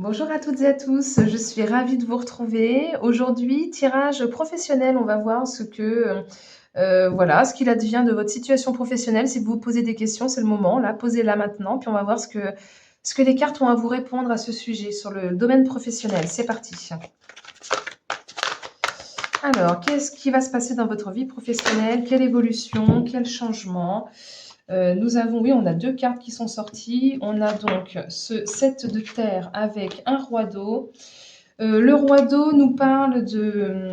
Bonjour à toutes et à tous, je suis ravie de vous retrouver. Aujourd'hui, tirage professionnel, on va voir voilà, ce qu'il advient de votre situation professionnelle. Si vous vous posez des questions, c'est le moment, là, posez-la maintenant, puis on va voir ce que les cartes ont à vous répondre à ce sujet sur le domaine professionnel. C'est parti. Alors, qu'est-ce qui va se passer dans votre vie professionnelle? Quelle évolution? Quel changement? Nous avons, oui, on a deux cartes qui sont sorties. On a donc ce 7 de terre avec un roi d'eau. Le roi d'eau nous parle de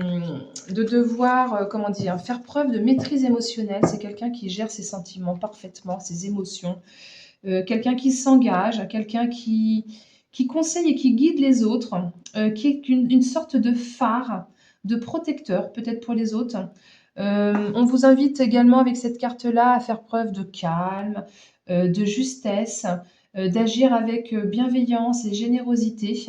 devoir, comment dire, faire preuve de maîtrise émotionnelle. C'est quelqu'un qui gère ses sentiments parfaitement, ses émotions. Quelqu'un qui s'engage, quelqu'un qui conseille et qui guide les autres, qui est une sorte de phare, de protecteur peut-être pour les autres. On vous invite également avec cette carte-là à faire preuve de calme, de justesse, d'agir avec bienveillance et générosité.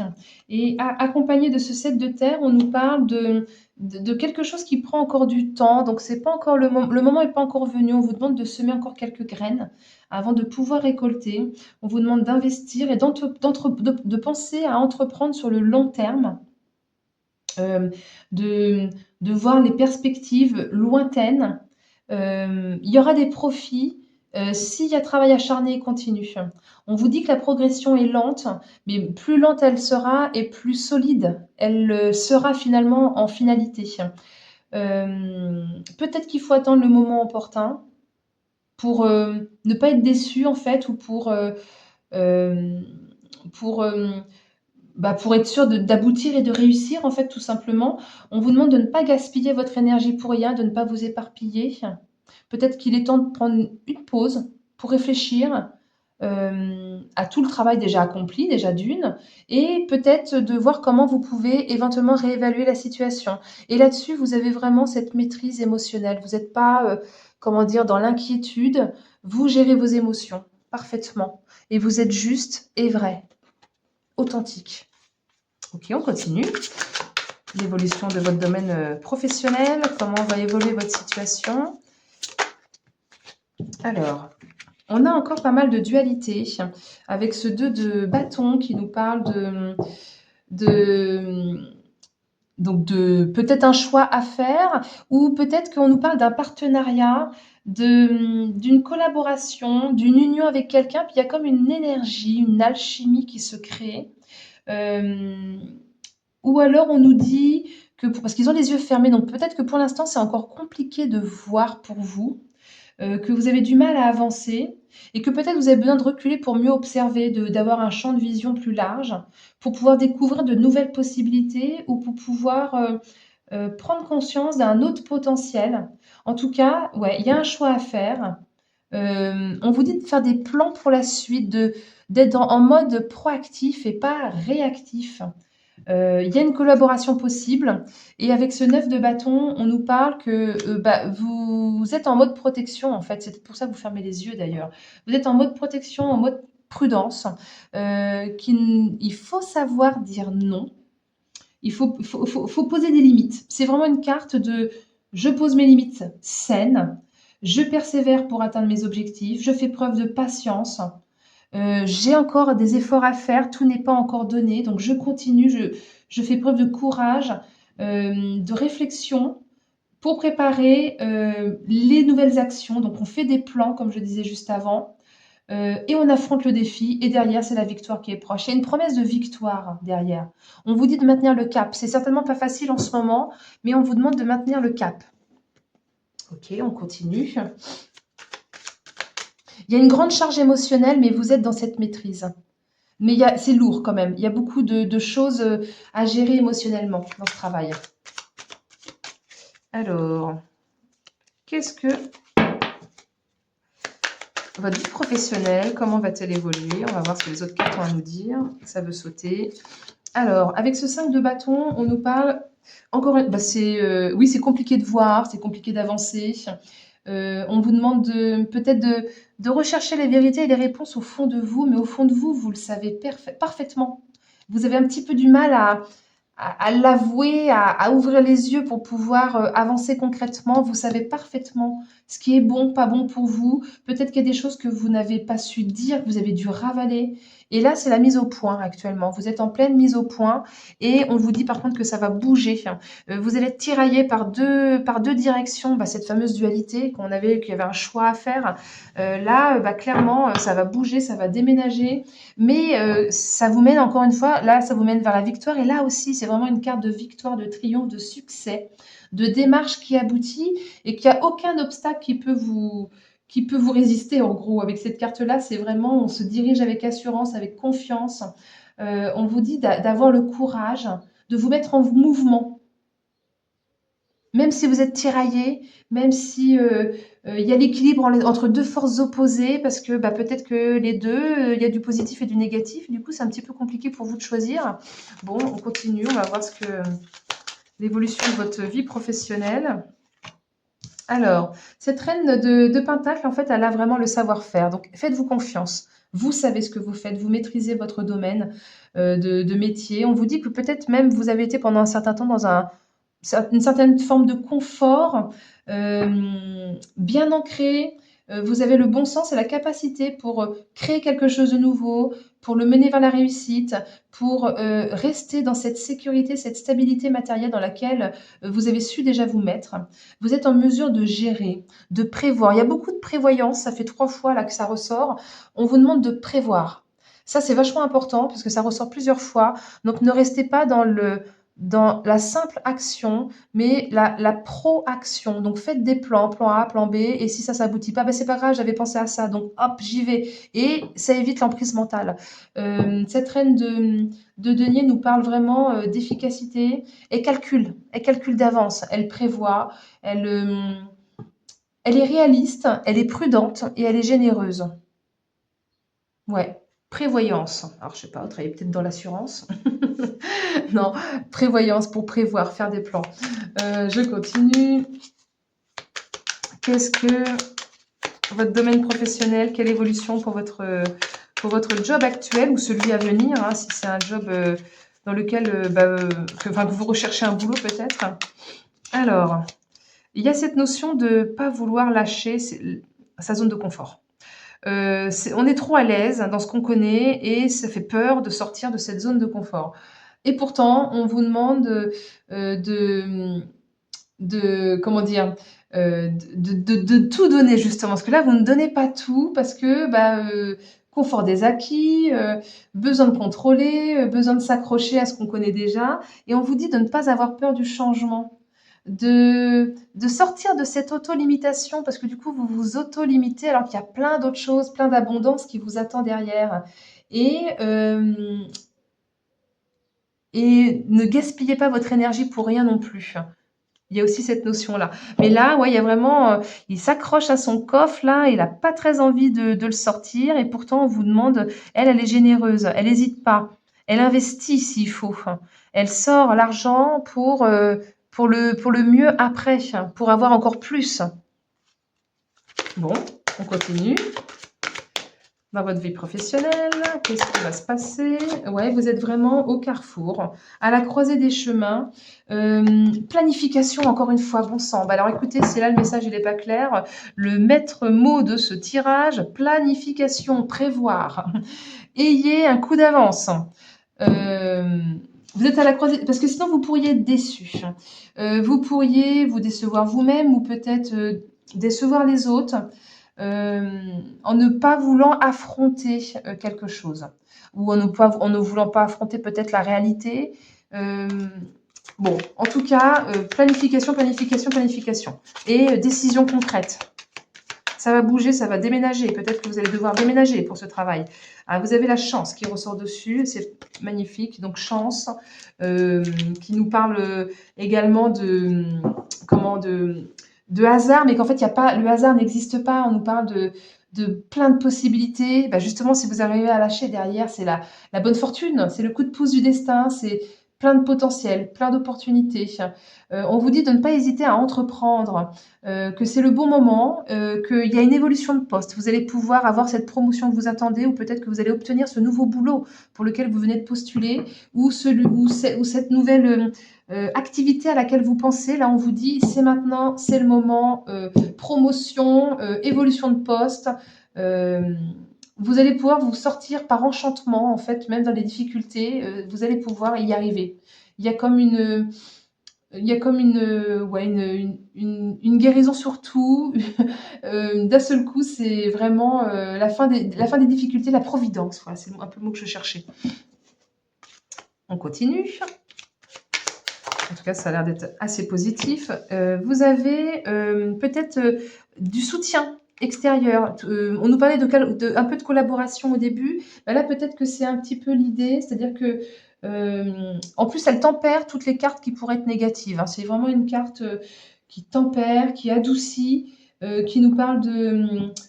Et accompagné de ce 7 de terre, on nous parle de quelque chose qui prend encore du temps. Donc c'est pas encore le moment n'est pas encore venu. On vous demande de semer encore quelques graines avant de pouvoir récolter. On vous demande d'investir et de penser à entreprendre sur le long terme, euh, de, de voir les perspectives lointaines. Il y aura des profits s'il y a travail acharné et continu. On vous dit que la progression est lente, mais plus lente elle sera et plus solide elle sera finalement en finalité. Peut-être qu'il faut attendre le moment opportun pour ne pas être déçu en fait ou euh, pour, pour être sûr d'aboutir et de réussir en fait tout simplement. On vous demande de ne pas gaspiller votre énergie pour rien, de ne pas vous éparpiller. Peut-être qu'il est temps de prendre une pause pour réfléchir à tout le travail déjà accompli, déjà d'une, et peut-être de voir comment vous pouvez éventuellement réévaluer la situation. Et là-dessus, vous avez vraiment cette maîtrise émotionnelle. Vous n'êtes pas, comment dire, dans l'inquiétude. Vous gérez vos émotions parfaitement. Et vous êtes juste et vrai, authentique. Ok, on continue. L'évolution de votre domaine professionnel, comment va évoluer votre situation. Alors, on a encore pas mal de dualité avec ce 2 de bâton qui nous parle de donc de peut-être un choix à faire ou peut-être qu'on nous parle d'un partenariat, d'une collaboration, d'une union avec quelqu'un, puis il y a comme une énergie, une alchimie qui se crée. Euh, ou alors on nous dit que, parce qu'ils ont les yeux fermés, donc peut-être que pour l'instant c'est encore compliqué de voir pour vous, que vous avez du mal à avancer et que peut-être vous avez besoin de reculer pour mieux observer, d'avoir un champ de vision plus large, pour pouvoir découvrir de nouvelles possibilités ou pour pouvoir prendre conscience d'un autre potentiel. En tout cas, ouais, il y a un choix à faire. On vous dit de faire des plans pour la suite, d'être en mode proactif et pas réactif. Il y a une collaboration possible et avec ce 9 de bâton, on nous parle que vous êtes en mode protection en fait. C'est pour ça que vous fermez les yeux d'ailleurs. Vous êtes en mode protection, en mode prudence. Il faut savoir dire non. Il faut poser des limites. C'est vraiment une carte de je pose mes limites saines, je persévère pour atteindre mes objectifs, je fais preuve de patience, j'ai encore des efforts à faire, tout n'est pas encore donné, donc je continue, je fais preuve de courage, de réflexion pour préparer les nouvelles actions. Donc on fait des plans, comme je disais juste avant, et on affronte le défi, et derrière, c'est la victoire qui est proche. Il y a une promesse de victoire derrière. On vous dit de maintenir le cap. C'est certainement pas facile en ce moment, mais on vous demande de maintenir le cap. Ok, on continue. Il y a une grande charge émotionnelle, mais vous êtes dans cette maîtrise. Mais c'est lourd quand même. Il y a beaucoup de choses à gérer émotionnellement dans ce travail. Alors, qu'est-ce que votre vie professionnelle, comment va-t-elle évoluer? On va voir ce que les autres cartes ont à nous dire. Ça veut sauter. Alors, avec ce 5 de bâton, on nous parle encore. Oui, c'est compliqué de voir, c'est compliqué d'avancer. On vous demande peut-être de rechercher les vérités et les réponses au fond de vous, mais au fond de vous, vous le savez parfaitement. Vous avez un petit peu du mal à l'avouer, à ouvrir les yeux pour pouvoir avancer concrètement. Vous savez parfaitement ce qui est bon, pas bon pour vous. Peut-être qu'il y a des choses que vous n'avez pas su dire, que vous avez dû ravaler. Et là, c'est la mise au point actuellement. Vous êtes en pleine mise au point et on vous dit par contre que ça va bouger. Vous allez être tiraillé par deux directions, bah, cette fameuse dualité qu'il y avait un choix à faire. Là, bah, clairement, ça va bouger, ça va déménager. Mais ça vous mène encore une fois, là, ça vous mène vers la victoire. Et là aussi, c'est vraiment une carte de victoire, de triomphe, de succès, de démarche qui aboutit et qu'il n'y a aucun obstacle qui peut vous résister. En gros, avec cette carte-là, c'est vraiment, on se dirige avec assurance, avec confiance. On vous dit d'avoir le courage de vous mettre en mouvement. Même si vous êtes tiraillé, même si il y a l'équilibre entre deux forces opposées, parce que bah, peut-être que les deux, il y a du positif et du négatif. Du coup, c'est un petit peu compliqué pour vous de choisir. Bon, on continue, on va voir l'évolution de votre vie professionnelle. Alors, cette reine de Pentacle, en fait, elle a vraiment le savoir-faire. Donc, faites-vous confiance. Vous savez ce que vous faites, vous maîtrisez votre domaine de métier. On vous dit que peut-être même vous avez été pendant un certain temps dans une certaine forme de confort, bien ancré. Vous avez le bon sens et la capacité pour créer quelque chose de nouveau, pour le mener vers la réussite, pour rester dans cette sécurité, cette stabilité matérielle dans laquelle vous avez su déjà vous mettre. Vous êtes en mesure de gérer, de prévoir. Il y a beaucoup de prévoyance, ça fait 3 fois là que ça ressort. On vous demande de prévoir. Ça, c'est vachement important parce que ça ressort plusieurs fois. Donc, ne restez pas dans la simple action, mais la proaction. Donc, faites des plans, plan A, plan B, et si ça s'aboutit pas, ben, c'est pas grave, j'avais pensé à ça, donc hop, j'y vais. Et ça évite l'emprise mentale. Cette reine de denier nous parle vraiment d'efficacité. Elle calcule d'avance, elle prévoit, elle est réaliste, elle est prudente et elle est généreuse. Ouais, prévoyance. Alors, je sais pas, vous travaillez peut-être dans l'assurance. Non, prévoyance pour prévoir, faire des plans. Je continue. Qu'est-ce que votre domaine professionnel, quelle évolution pour votre job actuel ou celui à venir, hein, si c'est un job dans lequel que vous recherchez un boulot peut-être. Alors, il y a cette notion de ne pas vouloir lâcher sa zone de confort. On est trop à l'aise dans ce qu'on connaît et ça fait peur de sortir de cette zone de confort. Et pourtant, on vous demande comment dire, de tout donner justement. Parce que là, vous ne donnez pas tout parce que confort des acquis, besoin de contrôler, besoin de s'accrocher à ce qu'on connaît déjà. Et on vous dit de ne pas avoir peur du changement. De sortir de cette auto-limitation parce que du coup, vous vous auto-limitez alors qu'il y a plein d'autres choses, plein d'abondance qui vous attend derrière. Et, et ne gaspillez pas votre énergie pour rien non plus. Il y a aussi cette notion-là. Mais là, ouais, il y a vraiment, il s'accroche à son coffre là, il a pas très envie de le sortir et pourtant on vous demande elle est généreuse, elle hésite pas, elle investit s'il faut. Elle sort l'argent pour le mieux après, pour avoir encore plus. Bon, on continue. Dans votre vie professionnelle, qu'est-ce qui va se passer? Ouais, vous êtes vraiment au carrefour, à la croisée des chemins. Planification, encore une fois, bon sang. Bah alors écoutez, si là le message il n'est pas clair, le maître mot de ce tirage, planification, prévoir. Ayez un coup d'avance. Vous êtes à la croisée, parce que sinon vous pourriez être déçu. Vous pourriez vous décevoir vous-même ou peut-être décevoir les autres en ne pas voulant affronter quelque chose ou en ne voulant pas affronter peut-être la réalité. Euh, bon, en tout cas, planification, planification, planification et décision concrète. Ça va bouger, ça va déménager. Peut-être que vous allez devoir déménager pour ce travail. Ah, vous avez la chance qui ressort dessus, c'est magnifique. Donc chance, qui nous parle également de hasard, mais qu'en fait, il y a pas, le hasard n'existe pas. On nous parle de plein de possibilités. Bah, justement, si vous arrivez à lâcher derrière, c'est la bonne fortune, c'est le coup de pouce du destin, c'est plein de potentiel, plein d'opportunités. On vous dit de ne pas hésiter à entreprendre, que c'est le bon moment, qu'il y a une évolution de poste. Vous allez pouvoir avoir cette promotion que vous attendez ou peut-être que vous allez obtenir ce nouveau boulot pour lequel vous venez de postuler ou cette nouvelle, activité à laquelle vous pensez. Là, on vous dit: «C'est maintenant, c'est le moment», promotion, évolution de poste, hem vous allez pouvoir vous sortir par enchantement, en fait, même dans les difficultés, vous allez pouvoir y arriver. Il y a comme une, il y a comme une, ouais, une guérison sur tout. D'un seul coup, c'est vraiment, la fin des difficultés, la providence, voilà, c'est un peu le mot que je cherchais. On continue. En tout cas, ça a l'air d'être assez positif. Vous avez, peut-être, du soutien extérieur. On nous parlait un peu de collaboration au début. Bah, là, peut-être que c'est un petit peu l'idée, c'est-à-dire que, en plus, elle tempère toutes les cartes qui pourraient être négatives, hein. C'est vraiment une carte, qui tempère, qui adoucit, qui nous parle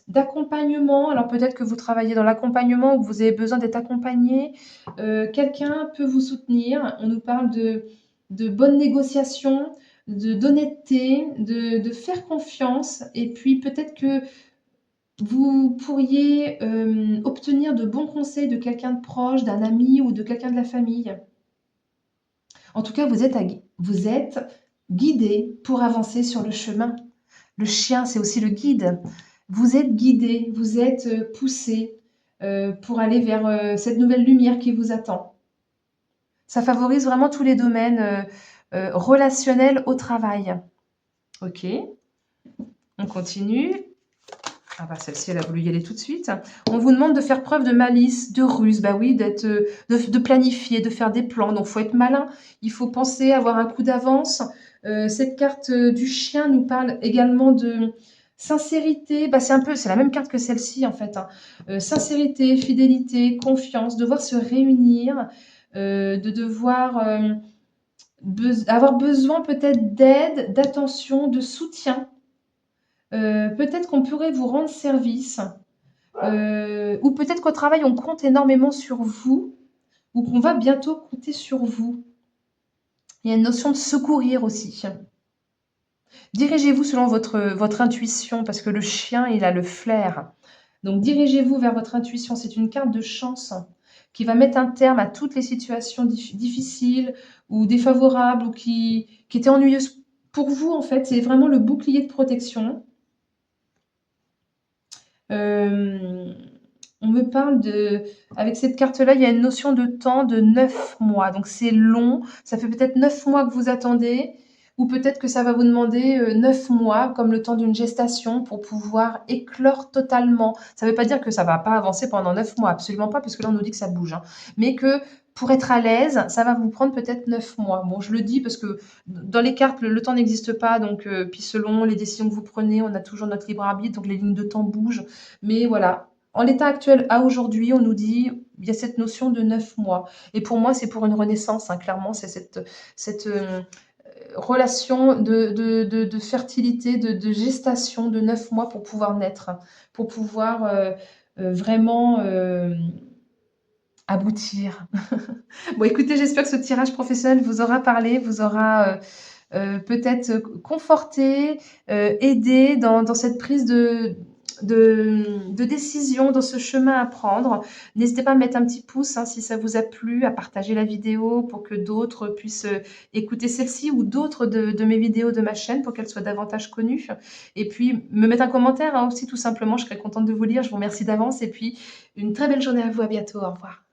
d'accompagnement. Alors peut-être que vous travaillez dans l'accompagnement ou que vous avez besoin d'être accompagné. Quelqu'un peut vous soutenir. On nous parle de bonnes négociations, d'honnêteté, de faire confiance. Et puis peut-être que vous pourriez obtenir de bons conseils de quelqu'un de proche, d'un ami ou de quelqu'un de la famille. En tout cas, vous êtes guidé pour avancer sur le chemin. Le chien, c'est aussi le guide. Vous êtes guidé, vous êtes poussé pour aller vers cette nouvelle lumière qui vous attend. Ça favorise vraiment tous les domaines relationnels au travail. Ok, on continue. Ah bah celle-ci, elle a voulu y aller tout de suite. On vous demande de faire preuve de malice, de ruse, bah oui, de planifier, de faire des plans. Donc, il faut être malin. Il faut penser, avoir un coup d'avance. Cette carte du chien nous parle également de sincérité. Bah, c'est la même carte que celle-ci, en fait, hein. Sincérité, fidélité, confiance, devoir se réunir, de devoir avoir besoin peut-être d'aide, d'attention, de soutien. Peut-être qu'on pourrait vous rendre service, ou peut-être qu'au travail, on compte énormément sur vous, ou qu'on va bientôt compter sur vous. Il y a une notion de secourir aussi. Dirigez-vous selon votre intuition, parce que le chien, il a le flair. Donc, dirigez-vous vers votre intuition. C'est une carte de chance qui va mettre un terme à toutes les situations difficiles ou défavorables ou qui étaient ennuyeuses pour vous, en fait. C'est vraiment le bouclier de protection. On me parle avec cette carte-là, il y a une notion de temps de 9 mois. Donc c'est long. Ça fait peut-être 9 mois que vous attendez, ou peut-être que ça va vous demander 9 mois, comme le temps d'une gestation, pour pouvoir éclore totalement. Ça ne veut pas dire que ça ne va pas avancer pendant 9 mois, absolument pas, parce que là on nous dit que ça bouge, hein. Mais que pour être à l'aise, ça va vous prendre peut-être 9 mois. Bon, je le dis parce que dans les cartes, le temps n'existe pas. Donc, puis selon les décisions que vous prenez, on a toujours notre libre arbitre. Donc, les lignes de temps bougent. Mais voilà, en l'état actuel, à aujourd'hui, on nous dit il y a cette notion de 9 mois. Et pour moi, c'est pour une renaissance, hein, clairement. C'est cette relation de fertilité, de gestation de 9 mois pour pouvoir naître, pour pouvoir vraiment aboutir. Bon, écoutez, j'espère que ce tirage professionnel vous aura parlé, vous aura peut-être conforté, aidé dans cette prise de décision, dans ce chemin à prendre. N'hésitez pas à mettre un petit pouce, hein, si ça vous a plu, à partager la vidéo pour que d'autres puissent écouter celle-ci ou d'autres de mes vidéos de ma chaîne pour qu'elles soient davantage connues. Et puis, me mettre un commentaire, hein, aussi, tout simplement. Je serais contente de vous lire. Je vous remercie d'avance. Et puis, une très belle journée à vous. À bientôt. Au revoir.